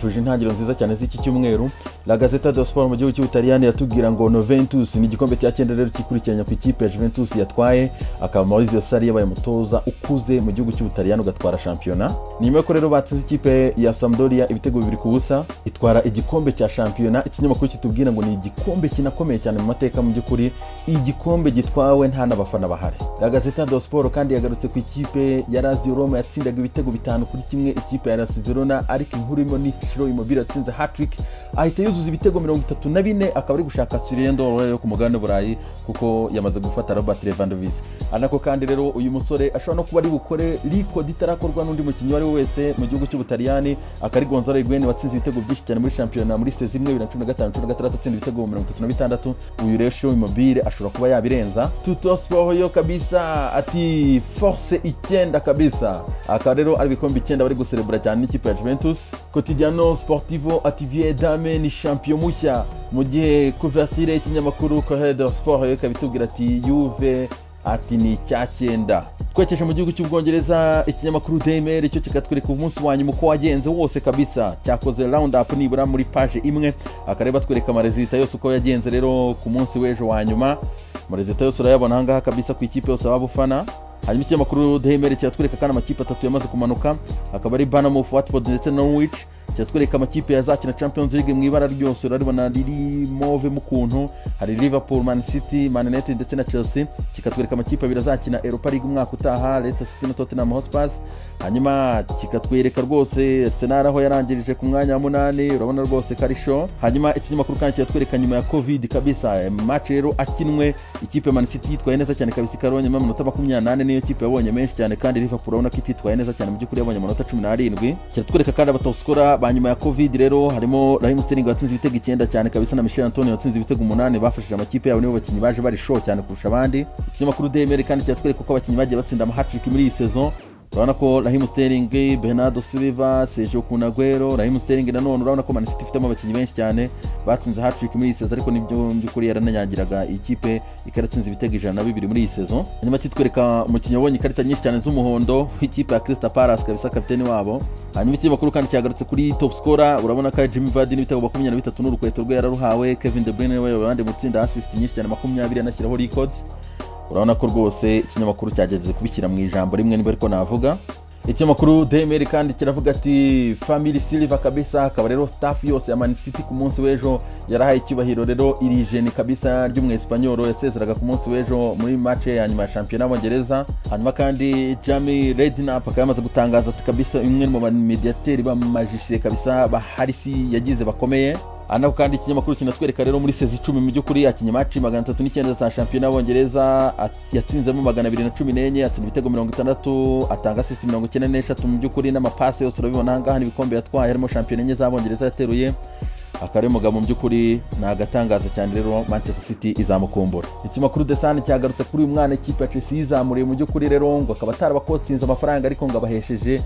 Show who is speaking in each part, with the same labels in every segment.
Speaker 1: tubifuje intangiriro nziza cyane z'iki cyumweru. La Gazzetta dello Sport mu gihugu cy'Ubutaliyani yatubwira ngo Juventus ni igikombe cya 9 rero kikurikiranya ku ikipe ya Juventus yatwaye, akaba Maurizio Sarri yabaye mutoza ukuze mu gihugu cy'Ubutaliyani ugatwara shampiyona. Nyuma ko rero batsinze ikipe ya Sampdoria ibitego 2-0 itwara igikombe cya shampiyona. Ikinyamakuru kitubwira ngo ni igikombe kinakomeye cyane mu mateka mu by'ukuri, igikombe gitwawe nta n'abafana bahari. La Gazzetta dello Sport kandi yagarutse ku ikipe ya Lazio Roma yatsindaga ibitego 5-1 ikipe ya Lazio Verona, ariko inkuru irimo ni Ciro Immobile yatsinze hat-trick ahita yuzuza ibitego 34, akaba ari gushaka Suriendo yo ku mugabane Burayi kuko yamaze gufata Robert Lewandowski. Anako kandi rero uyu musore ashobora no kuba ari bukore record itarakorwa n'undi mukinnyi wari wese mu gihugu cy'Ubutaliyani, akari Gonzalo Higuain watsinze ibitego byinshi cyane muri shampiyona muri saison 2015-2016 atsinda ibitego 36. Uyu rero Ciro Immobile ashobora kuba yabirenza. Tutto Sport yo kabisa ati force 9 kabisa, akaba rero ari bikombe 9 bari guserebura cyane n'ikipe ya Juventus. Quotidiano Sportivo ati Vie Dame ni champion mushya, mu gihe couverture ikinyamakuru Corriere dello Sport yo kabitubwira ati Juve ati ni cyacyenda. Twekeje mu gihugu cy'Ubwongereza, ikinyamakuru Daily cyo kikatwereka umunsi wa nyuma uko wagenze wose kabisa, cyakoze round up nibura muri page imwe, akareba twereka amarezita yose uko yagenze rero ku munsi w'ejo wa nyuma. Amarezita yose urayabona ahangaha kabisa ku ikipe yose wabufana. Hanyuma ikinyamakuru Daily cyatwereka kandi amakipe 3 yamaze kumanuka, akaba ari Bournemouth, Watford ndetse na Norwich. Cyatwereka amakipe yazakina Champions League mu ibara ryose uraribona riri move mu kuntu, hari Liverpool, Man City, Man United ndetse na Chelsea. Kikatwereka amakipe abiri azakina Europa League umwaka utaha, Leicester City na Tottenham Hotspur. Hanyuma kikatwereka rwose Arsenal aho yarangirije ku mwanya wa 8, urabona rwose karisho. Hanyuma ikinyamakuru kandi cyatwereka nyuma ya Covid kabisa match rero akinwe, ikipe Man City yitwaye neza cyane kabisa, karonye mu minota 28 niyo kipe yabonye menshi cyane, kandi Liverpool urabona ko ititwaye neza cyane mu by'ukuri yabonye amanota 17. Cyatwereka kandi abatoscora banyuma ya Covid rero harimo Raheem Sterling watsinze ibitego 9 cyane kabisa na Michel Antonio watsinze ibitego 8, bafashije amakipe yabo nibo bakinyi baje bari show cyane kurusha abandi. Ikinyamakuru Daily kandi cyatwereka ko abakinyi bagiye batsinda ama hat-trick muri iyi saison. Urabona ko Raheem Sterling, Bernardo Silva, Sergio Aguero, Raheem Sterling nanone urabona ko Man City ifitemo abakinyi benshi cyane batsinze hat-trick muri iyi saison, ariko nibyo by'ukuri yarananyagiraga ikipe ikaratsinze ibitego 102 muri iyi saison. Hanyuma kitwereka umukinyi wabonye ikarita nyinshi cyane z'umuhondo w'ikipe ya Crystal Palace kabisa, kapiteni wabo. Hanyuma ikinyamakuru kandi cyagarutse kuri top scorer, urabona ko Jimmy Vardy n'ibitego 23 n'urukweto rwe yararuhawe, Kevin De Bruyne we abandi mutsinda assist nyinshi cyane 20 anashyiraho record. Urabona ko rwose ikinyamakuru cyageze kubishyira mu ijambo rimwe niba ariko navuga. Ikinyamakuru Daily kandi kiravuga ati Family Silva kabisa, akaba rero staff yose ya Man City ku munsi w'ejo yarahaye icyubahiro rero iri jeni kabisa ry'umwespanyol yasezeraga ku munsi w'ejo muri match ya nyuma ya shampiyona y'Abongereza. Hanyuma kandi Jamie Redknapp akaba yamaze gutangaza ati kabisa imwe mu mediateri ba magicien kabisa baharisi yagize bakomeye. Anako kandi ikinyamakuru kinatwereka rero muri sezi 10 mu by'ukuri yakinye match 309 za shampiyona y'Abongereza, yatsinzemo 214, atsinda ibitego 60, atanga assist 93 mu by'ukuri n'amapase yose urabibona ahangaha n'ibikombe yatwaye harimo shampiyona enye z'Abongereza yateruye. Akari mugabo mu by'ukuri nagatangaza cyane rero Manchester City izamukumbura. Ikinyamakuru The Sun cyagarutse kuri uyu mwana ikipe ya Chelsea izamuriye mu by'ukuri rero ngo akaba atarabakostinze amafaranga, ariko ngo abahesheje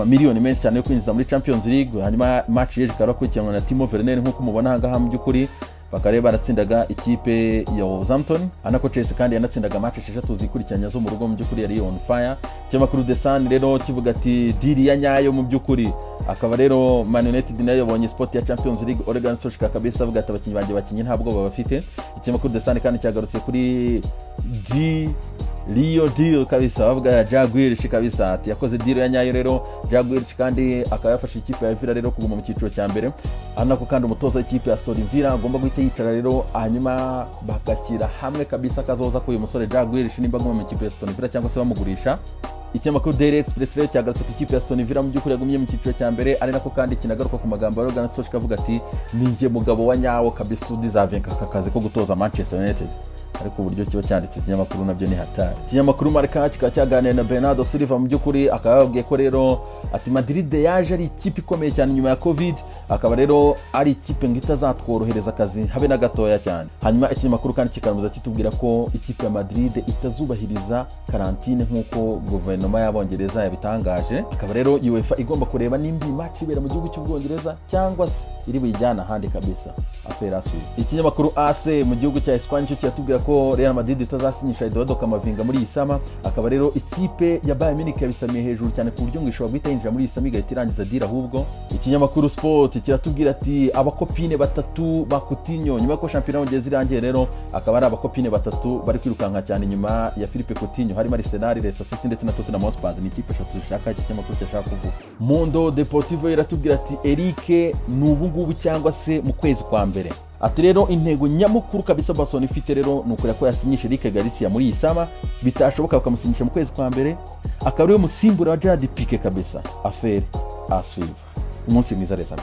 Speaker 1: miliyoni menshi cyane yo kwinjiza muri Champions League. Hanyuma match yeje karakurikiranwa na Timo Werner nk'uko mubona ahangaha mu by'ukuri bakare baratsindaga ikipe ya Southampton. Anako Chelsea kandi yanatsindaga match 6 zikurikiranya zo mu rugo mu by'ukuri yari on fire. Ikinyamakuru The Sun rero kivuga ati diri ya nyayo mu by'ukuri, akaba rero Man United nayo yabonye spot ya Champions League. Ole Gunnar Solskjaer kabisa avuga ati abakinyi banjye bakinyi ntabwo babafite. Ikinyamakuru The Sun kandi cyagarutse kuri Rio deal kabisa, bavuga Jaguar kabisa ati yakoze deal ya nyayo rero Jaguar, kandi akaba yafashe ikipe ya Villa rero kuguma mu cyiciro cya mbere. Anako kandi umutoza w'ikipe ya Aston Villa agomba guhita yicara rero hanyuma bagashyira hamwe kabisa kazoza ko uyu musore Jaguar nimba aguma mu ikipe ya Aston Villa cyangwa se bamugurisha. Ikinyamakuru Daily Express rero cyagarutse ku ikipe ya Aston Villa mu by'ukuri yagumye mu cyiciro cya mbere, ari nako kandi kinagaruka ku magambo ya Gunnar Solskjaer avuga ati ninjye mugabo wa nyawo kabisa udizavenka akazi ko gutoza Manchester United. Ariko uburyo kiba cyanditse ikinyamakuru nabyo ni hatari. Ikinyamakuru Marca kikaba cyaganiriye na Bernardo Silva mu by'ukuri, akaba yababwiye ko rero ati Madrid yaje ari ikipe ikomeye cyane nyuma ya Covid, akaba rero ari ikipe ngo itazatworohereza akazi habe na gatoya cyane. Hanyuma ikinyamakuru kandi kikaramuza kitubwira ko ikipe ya Madrid itazubahiriza karantine nk'uko guverinoma y'Abongereza yabitangaje, akaba rero UEFA igomba kureba nimba match ibera mu gihugu cy'Ubwongereza cyangwa se iri buyijyana ahandi kabisa. Afera su. Ikinyamakuru AC mu gihugu cya Espagne cyo cyatubwira ko Real Madrid itazasinyisha Eduardo Camavinga muri iyi sama, akaba rero ikipe ya Bayern Munich yabisamiye hejuru cyane ku buryo ngo ishobora guhita yinjira muri iyi sama igahita irangiza deal. Ahubwo ikinyamakuru Sport kiratubwira ati abakopine batatu ba Coutinho nyuma ko shampiyona yongeze irangiye, rero akaba ari abakopine batatu bari kwirukanka cyane nyuma ya Philippe Coutinho, harimo Arsenal, Leicester City ndetse na Tottenham Hotspur. Ni ikipe eshatu zishaka iki kinyamakuru cyashaka kuvuga. Mundo Deportivo iratubwira ati Eric ni ubungubu cyangwa se mu kwezi kwa mbere. Ati rero intego nyamukuru kabisa Barcelona ifite rero ni ukuri ko yasinyisha Eric Garcia muri iyi sama, bitashoboka bakamusinyisha mu kwezi kwa mbere, akaba ariwe musimbura wa Gerard Piqué kabisa. Affaire à suivre. Umunsi mwiza reza.